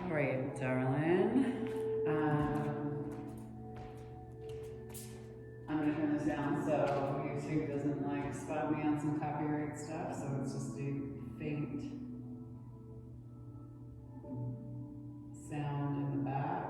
All right, darling. I'm gonna turn this down so YouTube doesn't like spot me on some copyright stuff. So it's just a faint sound in the back.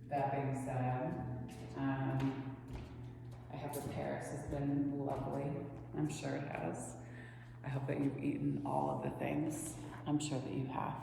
That being said, I hope that Paris has been lovely. I'm sure it has. I hope that you've eaten all of the things. I'm sure that you have.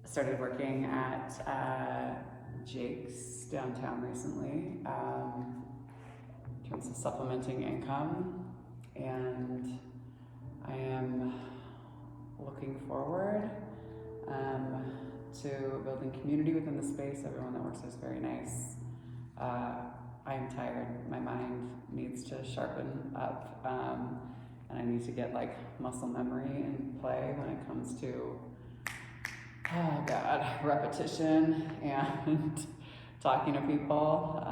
Started working at Jake's downtown recently in terms of supplementing income, and I am looking forward to building community within the space. Everyone that works there is very nice. I am tired. My mind needs to sharpen up, and I need to get like muscle memory in play when it comes to, oh God, repetition and talking to people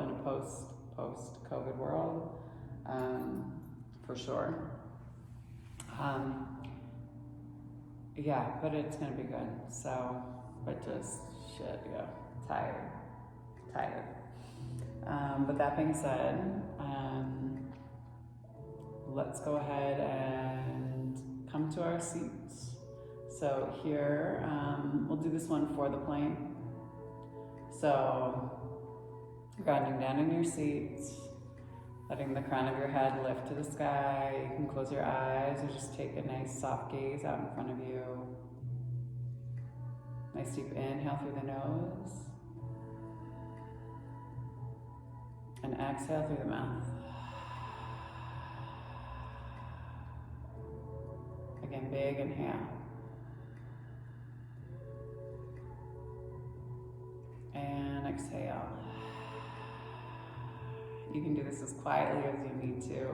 in a post-COVID world, for sure. Yeah, but it's gonna be good. So, but just shit, yeah, tired. But that being said, let's go ahead and come to our seats. So here, we'll do this one for the plane. So, grounding down in your seat, letting the crown of your head lift to the sky. You can close your eyes or just take a nice soft gaze out in front of you. Nice deep inhale through the nose. And exhale through the mouth. Again, big inhale. And exhale. You can do this as quietly as you need to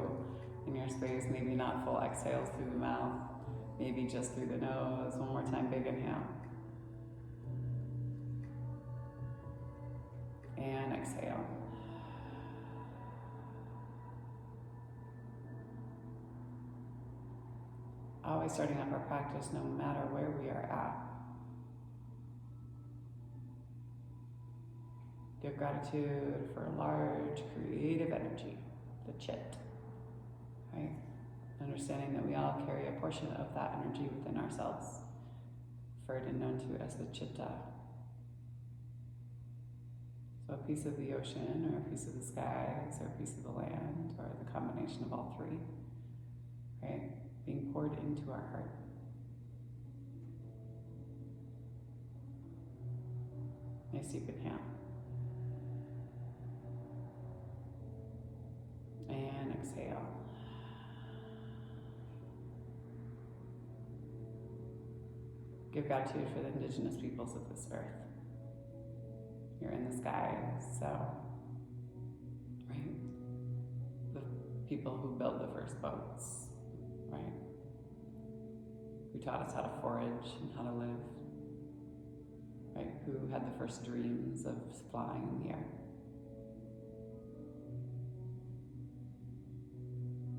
in your space. Maybe not full exhales through the mouth. Maybe just through the nose. One more time, big inhale. And exhale. Always starting off our practice, no matter where we are at. Give gratitude for a large creative energy, the chit, right? Understanding that we all carry a portion of that energy within ourselves, referred and known to as the chitta. So a piece of the ocean, or a piece of the skies, or a piece of the land, or the combination of all three, right? Being poured into our heart. Nice deep inhale. And exhale. Give gratitude for the indigenous peoples of this earth. You're in the sky, so, right? The people who built the first boats, right? Who taught us how to forage and how to live, right? Who had the first dreams of flying in the air.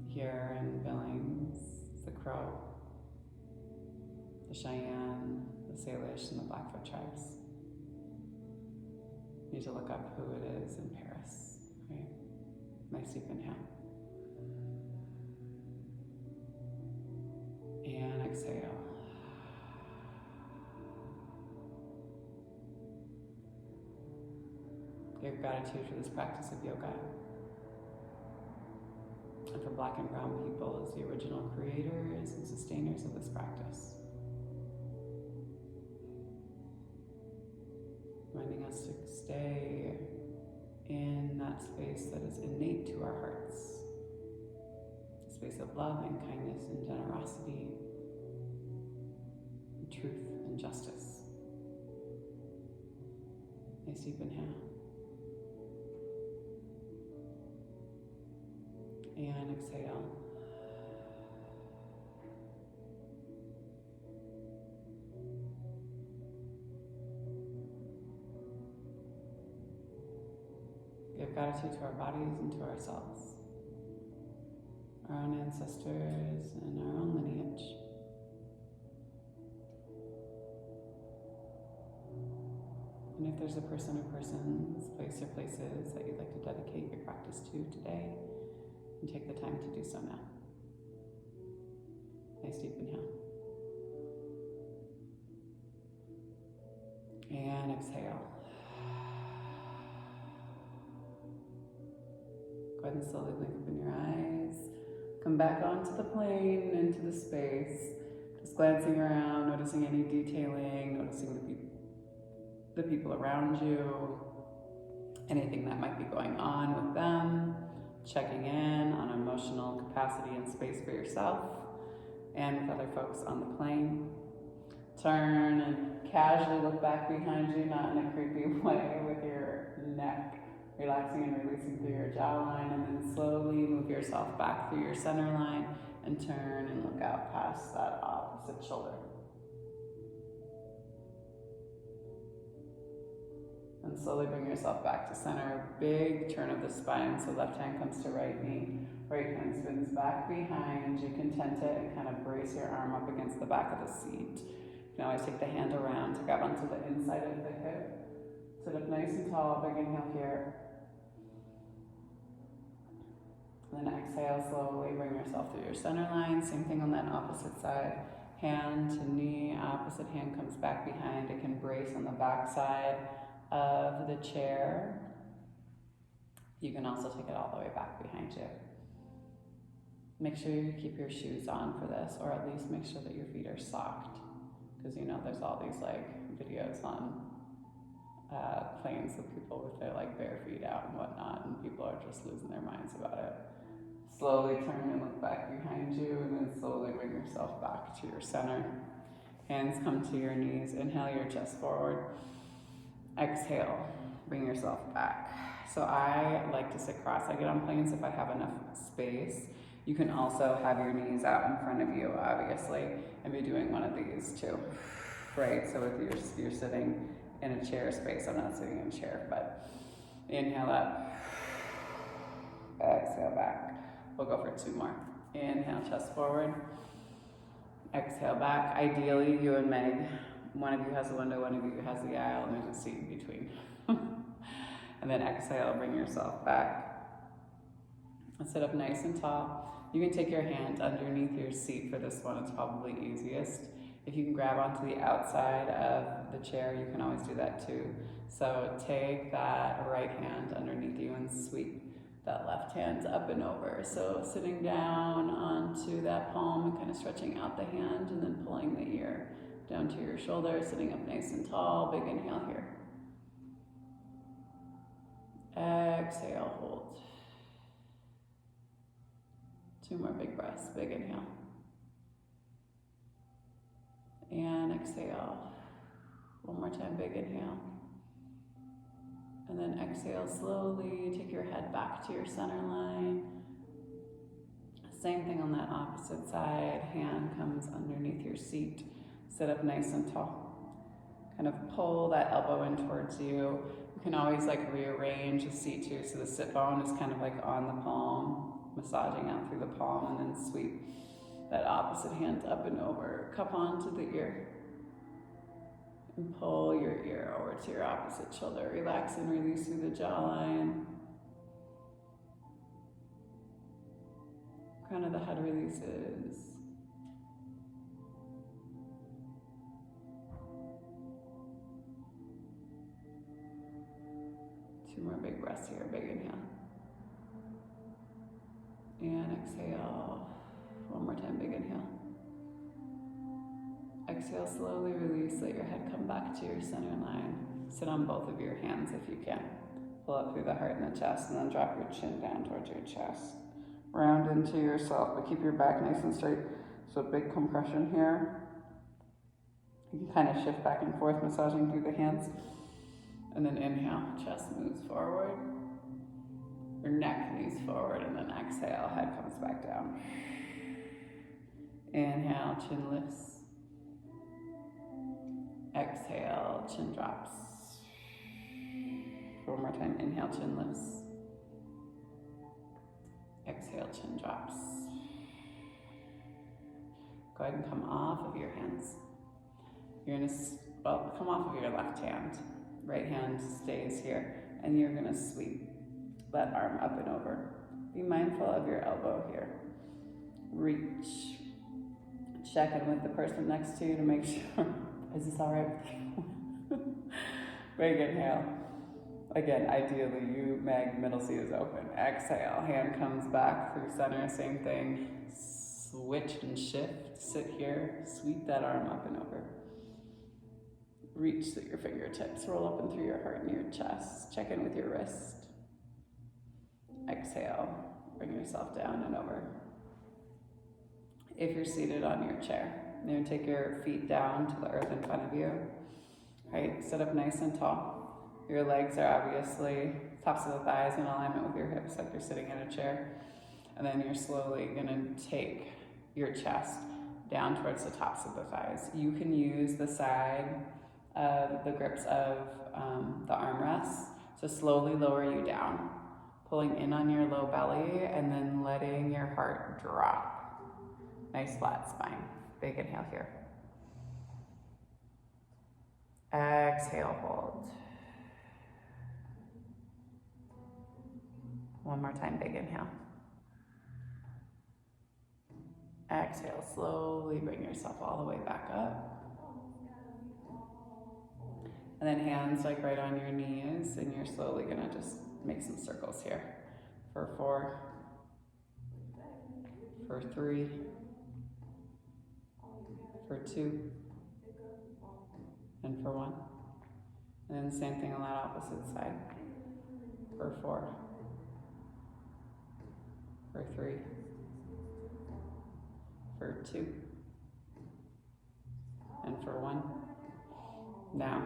Here in Billings, the Crow, the Cheyenne, the Salish, and the Blackfoot tribes. You need to look up who it is in Paris, right? Nice deep inhale. And exhale. Give gratitude for this practice of yoga, and for Black and brown people as the original creators and sustainers of this practice. Reminding us to stay in that space that is innate to our hearts. A space of love and kindness and generosity, and truth and justice. Nice deep inhale. And exhale. Give gratitude to our bodies and to ourselves. our own ancestors and our own lineage. And if there's a person or persons, place or places that you'd like to dedicate your practice to today, and take the time to do so now. Nice deep inhale. And exhale. Go ahead and slowly blink open your eyes. Come back onto the plane, into the space. Just glancing around, noticing any detailing, noticing the people around you, anything that might be going on with them, checking in on emotional capacity and space for yourself and with other folks on the plane. Turn and casually look back behind you, not in a creepy way, with your neck relaxing and releasing through your jawline, and then slowly move yourself back through your center line and turn and look out past that opposite shoulder. And slowly bring yourself back to center. Big turn of the spine, so left hand comes to right knee. Right hand spins back behind. You can tent it and kind of brace your arm up against the back of the seat. You can always take the hand around to grab onto the inside of the hip. Sit up nice and tall. Big inhale here. And then exhale slowly. Bring yourself through your center line. Same thing on that opposite side. Hand to knee. Opposite hand comes back behind. It can brace on the back side of the chair. You can also take it all the way back behind you. Make sure you keep your shoes on for this, or at least make sure that your feet are socked, because you know there's all these like videos on planes of people with their like bare feet out and whatnot, and people are just losing their minds about it. Slowly turn and look back behind you, and then slowly bring yourself back to your center. Hands come to your knees. Inhale your chest forward. Exhale, bring yourself back. So I like to sit cross-legged on planes if I have enough space. You can also have your knees out in front of you, obviously, and be doing one of these too, right? So if you're sitting in a chair space, I'm not sitting in a chair, but inhale up, exhale back. We'll go for 2 more. Inhale, chest forward, exhale back. Ideally, you and Meg, one of you has the window, one of you has the aisle, and there's a seat in between. And then exhale, bring yourself back. And sit up nice and tall. You can take your hand underneath your seat for this one. It's probably easiest. If you can grab onto the outside of the chair, you can always do that too. So take that right hand underneath you and sweep that left hand up and over. So sitting down onto that palm and kind of stretching out the hand, and then pulling the ear down to your shoulder, sitting up nice and tall. Big inhale here. Exhale, hold. 2 more big breaths. Big inhale. And exhale. 1 more time, big inhale. And then exhale slowly. Take your head back to your center line. Same thing on that opposite side. Hand comes underneath your seat. Sit up nice and tall. Kind of pull that elbow in towards you. You can always like rearrange the seat too, so the sit bone is kind of like on the palm, massaging out through the palm, and then sweep that opposite hand up and over. Cup onto the ear. And pull your ear over to your opposite shoulder. Relax and release through the jawline. Crown of the head releases. Two more big breaths here. Big inhale. And exhale. 1 more time, big inhale. Exhale, slowly release. Let your head come back to your center line. Sit on both of your hands if you can. Pull up through the heart and the chest, and then drop your chin down towards your chest. Round into yourself, but keep your back nice and straight. So big compression here. You can kind of shift back and forth, massaging through the hands. And then inhale, chest moves forward. Your neck moves forward, and then exhale, head comes back down. Inhale, chin lifts. Exhale, chin drops. 1 more time, inhale, chin lifts. Exhale, chin drops. Go ahead and come off of your hands. You're gonna, come off of your left hand. Right hand stays here. And you're gonna sweep that arm up and over. Be mindful of your elbow here. Reach. Check in with the person next to you to make sure, is this all right with you? Big inhale. Again, ideally, middle seat is open. Exhale, hand comes back through center, same thing. Switch and shift, sit here, sweep that arm up and over. Reach through your fingertips, roll up and through your heart and your chest. Check in with your wrist. Exhale, bring yourself down and over. If you're seated on your chair, you're gonna take your feet down to the earth in front of you. Right, sit up nice and tall. Your legs are obviously tops of the thighs in alignment with your hips, like you're sitting in a chair. And then you're slowly gonna take your chest down towards the tops of the thighs. You can use the side of the grips of the armrests to slowly lower you down, pulling in on your low belly and then letting your heart drop. Nice flat spine. Big inhale here. Exhale, hold. One more time, big inhale. Exhale, slowly bring yourself all the way back up. And then hands like right on your knees, and you're slowly gonna just make some circles here. For 4, for 3, for 2, and for 1. And then same thing on that opposite side. For 4, for 3, for 2, and for 1. Now,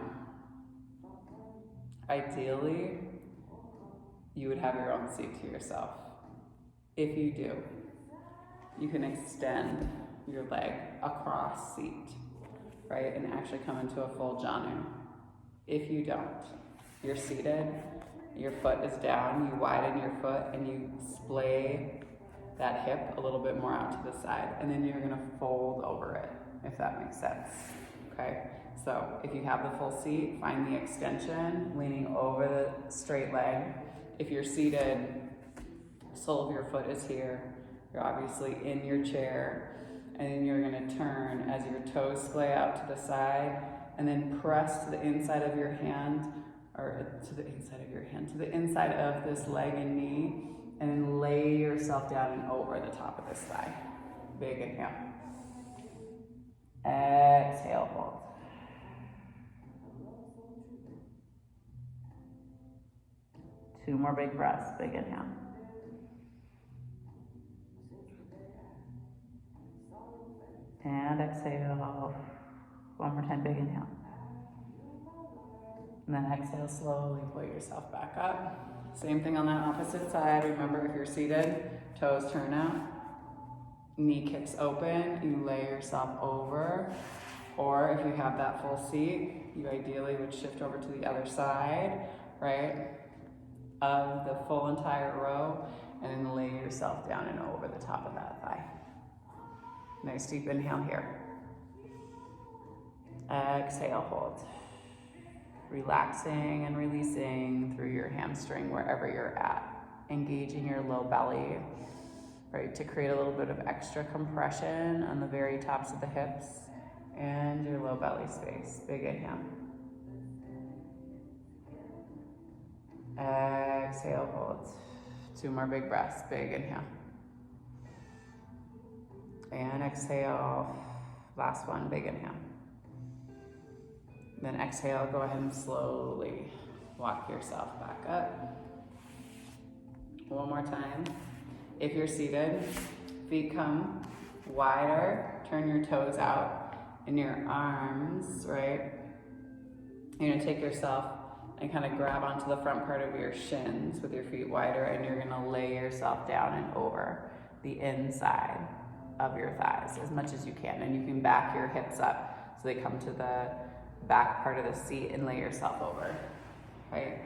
ideally, you would have your own seat to yourself. If you do, you can extend your leg across seat, right? And actually come into a full janu. If you don't, you're seated, your foot is down, you widen your foot and you splay that hip a little bit more out to the side, and then you're gonna fold over it, if that makes sense, okay? So if you have the full seat, find the extension, leaning over the straight leg. If you're seated, sole of your foot is here, you're obviously in your chair, and then you're gonna turn as your toes splay out to the side, and then press to the inside of your hand, or to the inside of your hand, to the inside of this leg and knee, and then lay yourself down and over the top of this thigh. Big inhale. Exhale, hold. Two more big breaths, big inhale. And exhale. One more time, big inhale. And then exhale, slowly pull yourself back up. Same thing on that opposite side. Remember, if you're seated, toes turn out, knee kicks open, you lay yourself over. Or if you have that full seat, you ideally would shift over to the other side, right, of the full entire row, and then lay yourself down and over the top of that thigh. Nice deep inhale here. Exhale, hold. Relaxing and releasing through your hamstring wherever you're at. Engaging your low belly, right, to create a little bit of extra compression on the very tops of the hips and your low belly space. Big inhale. Exhale, hold. Two more big breaths. Big inhale. And exhale. Last one, big inhale. Then exhale, go ahead and slowly walk yourself back up. One more time. If you're seated, feet come wider, turn your toes out, and your arms, right? You're gonna take yourself and kind of grab onto the front part of your shins with your feet wider, and you're gonna lay yourself down and over the inside of your thighs as much as you can. And you can back your hips up so they come to the back part of the seat and lay yourself over, right?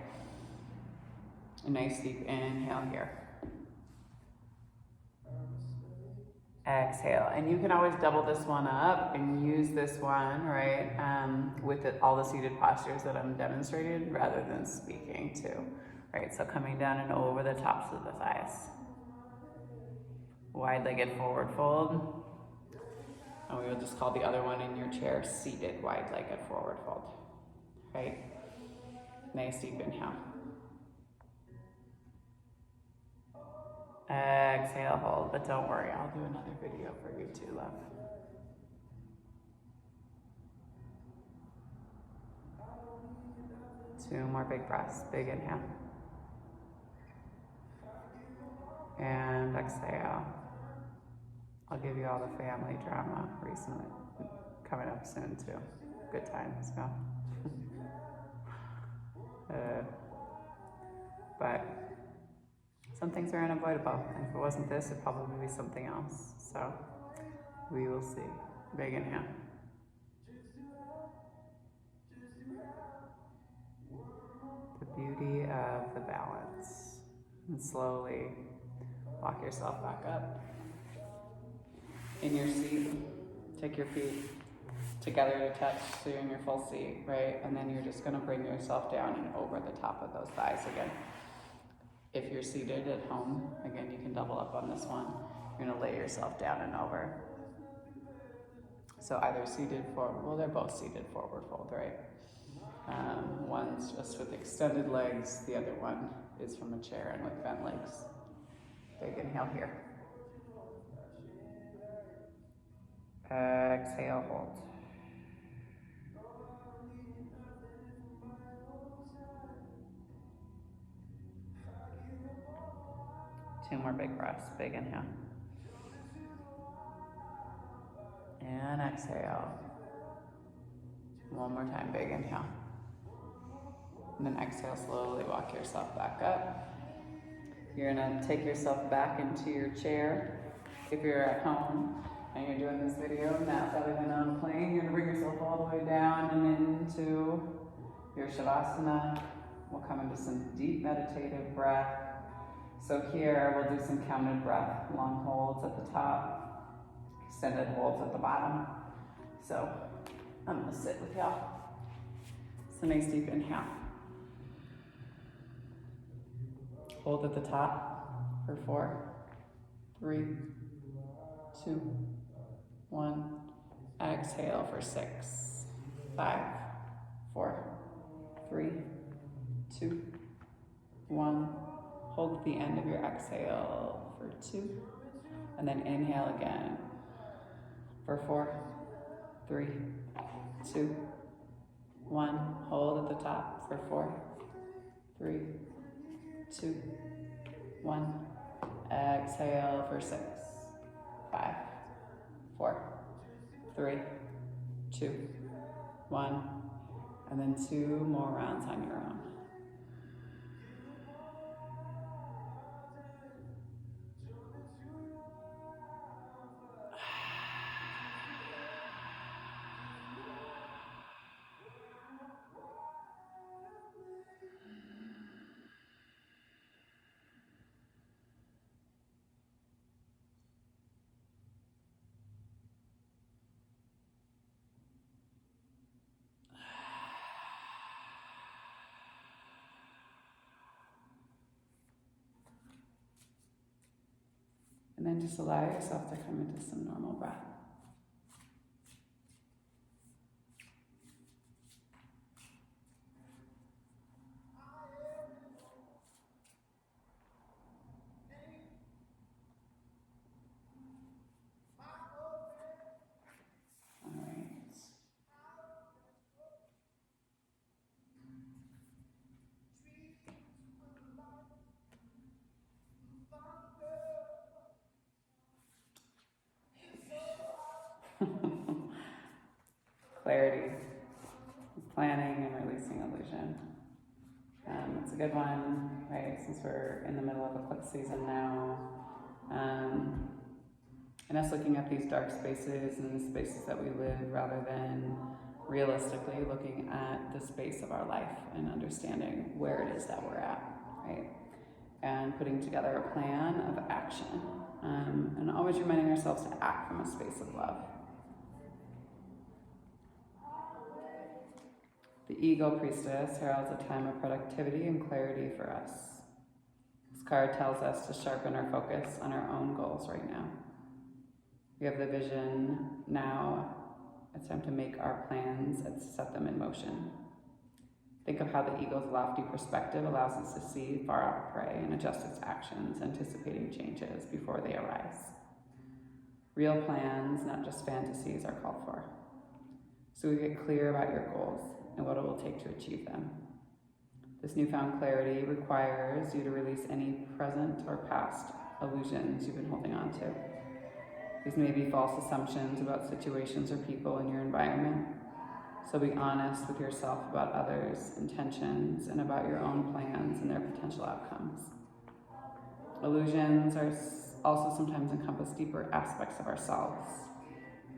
A nice deep inhale here. Exhale. And you can always double this one up and use this one, right, with all the seated postures that I'm demonstrating rather than speaking to, right? So coming down and over the tops of the thighs. Wide-legged forward fold. And we will just call the other one in your chair seated wide-legged forward fold, right? Nice deep inhale. Exhale, hold, but don't worry, I'll do another video for you too, love. Two more big breaths, big inhale. And exhale. I'll give you all the family drama recently, coming up soon too. Good times, no? But some things are unavoidable, and if it wasn't this, it'd probably be something else. So we will see. Big inhale. The beauty of the balance. And slowly walk yourself back up. In your seat, take your feet together to touch so you're in your full seat, right? And then you're just gonna bring yourself down and over the top of those thighs again. If you're seated at home, again, you can double up on this one. You're gonna lay yourself down and over. So either seated forward, well, they're both seated forward fold, right? One's just with extended legs, the other one is from a chair and with bent legs. Big inhale here. Exhale, hold. Two more big breaths, big inhale. And exhale. One more time, big inhale. And then exhale, slowly walk yourself back up. You're gonna take yourself back into your chair. If you're at home and you're doing this video, not rather than on a plane, you're gonna bring yourself all the way down and into your Shavasana. We'll come into some deep meditative breath. So here, we'll do some counted breath, long holds at the top, extended holds at the bottom. So I'm gonna sit with y'all. So nice deep inhale. Hold at the top for 4, 3, 2, 1. Exhale for 6, 5, 4, 3, 2, 1. Hold at the end of your exhale for 2. And then inhale again for 4, 3, 2, 1. Hold at the top for 4, 3, 2, 1. Exhale for 6, 5, 4, 3, 2, 1. And then 2 more rounds on your own. And then just allow yourself to come into some normal breath. All right. Clarity, planning and releasing illusion. It's a good one, right, since we're in the middle of eclipse season now. And us looking at these dark spaces and the spaces that we live rather than realistically looking at the space of our life and understanding where it is that we're at, right? And putting together a plan of action. and always reminding ourselves to act from a space of love. The Eagle Priestess heralds a time of productivity and clarity for us. This card tells us to sharpen our focus on our own goals right now. We have the vision now. It's time to make our plans and set them in motion. Think of how the eagle's lofty perspective allows us to see far out of prey and adjust its actions, anticipating changes before they arise. Real plans, not just fantasies, are called for. So we get clear about your goals and what it will take to achieve them. This newfound clarity requires you to release any present or past illusions you've been holding on to. These may be false assumptions about situations or people in your environment. So be honest with yourself about others' intentions and about your own plans and their potential outcomes. Illusions are also sometimes encompass deeper aspects of ourselves.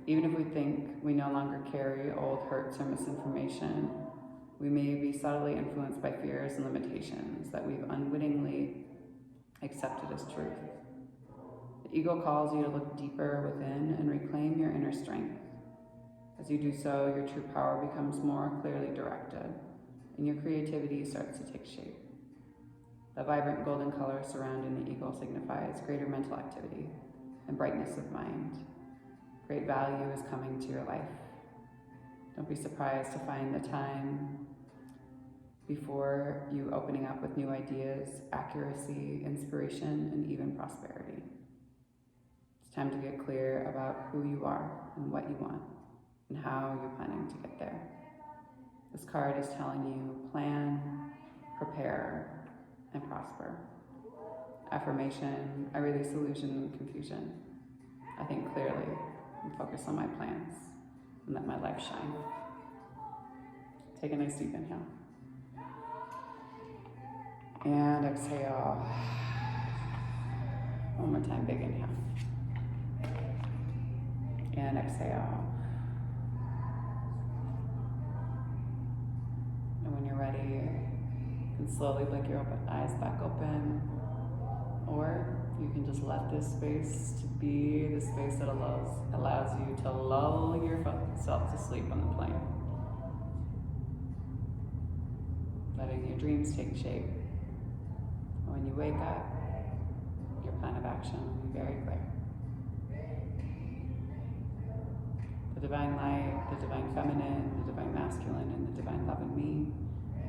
Even if we think we no longer carry old hurts or misinformation, we may be subtly influenced by fears and limitations that we've unwittingly accepted as truth. The eagle calls you to look deeper within and reclaim your inner strength. As you do so, your true power becomes more clearly directed, and your creativity starts to take shape. The vibrant golden color surrounding the eagle signifies greater mental activity and brightness of mind. Great value is coming to your life. Don't be surprised to find the time before you opening up with new ideas, accuracy, inspiration, and even prosperity. It's time to get clear about who you are and what you want and how you're planning to get there. This card is telling you plan, prepare, and prosper. Affirmation, I release illusion and confusion. I think clearly and focus on my plans and let my life shine. Take a nice deep inhale. And exhale. One more time, big inhale. And exhale. And when you're ready, you can slowly blink your eyes back open, or you can just let this space to be the space that allows you to lull yourself to sleep on the plane. Letting your dreams take shape. And when you wake up, your plan of action will be very clear. The divine light, the divine feminine, the divine masculine, and the divine love in me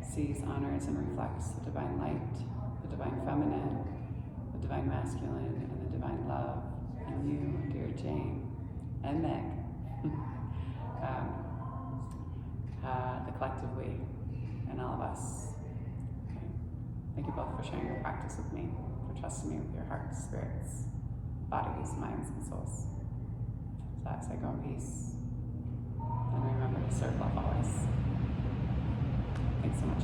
sees, honors, and reflects the divine light, the divine feminine, the divine masculine, and the divine love in you, dear Jane, and Meg, the collective we, and all of us. Okay. Thank you both for sharing your practice with me, for trusting me with your hearts, spirits, bodies, minds, and souls. So as I go in peace, and remember to serve love always. Thanks so much.